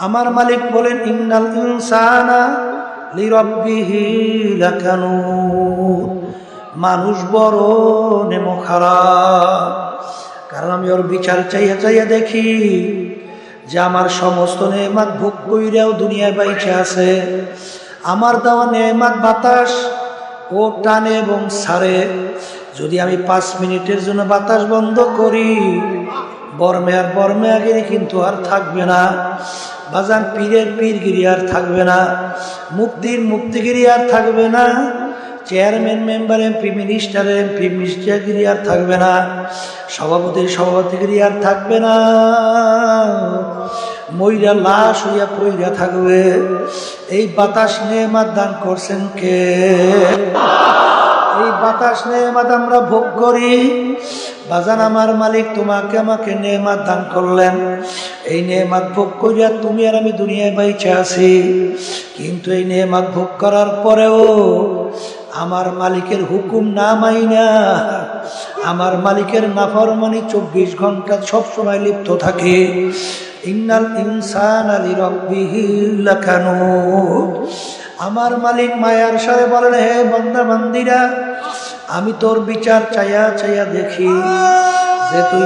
আমার মালিক বলেন ইন্নাল ইনসানা লিরাব্বিহি লাকানুত, মানুষ বড় নেমো খারাপ। কারণ আমি ওর বিচার চাইয়া চাইয়া দেখি যে আমার সমস্ত নেয়ামত ভোগ কইরাও দুনিয়ায় বাইচে আছে। আমার দেওয়া নেয়ামত বাতাস ও টানে এবং ছাড়ে। যদি আমি 5 মিনিটের জন্য বাতাস বন্ধ করি, বর্মেয়াগিরি কিন্তু আর থাকবে না। বাজান পীরের পীরগিরি আর থাকবে না, মুক্তির মুক্তিগিরি আর থাকবে না, চেয়ারম্যান মেম্বার এমপি মিনিস্টারগিরি আর থাকবে না, সভাপতির সভাপতিগিরি আর থাকবে না। মইরা লাশ হইয়া পইরা থাকবে। এই বাতাস নেয়ামত দান করছেন কে? এই বাতাস নেয়ামত আমরা ভোগ করি। বাজান আমার মালিক তোমাকে আমাকে নেয়ামত দান করলেন, এই নেয়ামত ভোগ করিয়া তুমি আর আমি দুনিয়ায় বাইচে আছি। কিন্তু এই নেয়ামত ভোগ করার পরেও আমার মালিকের হুকুম না মাইনা, আমার মালিকের নাফরমানি 24 ঘন্টা সবসময় লিপ্ত থাকে। ইন্নাল ইনসানা লিরাব্বিহি লাকানুত। আমার মালিক মায়ার সাথে বলেন, হে বান্দা বান্দিরা, আমি তোর বিচার চাইয়া চাইয়া দেখি যে তুই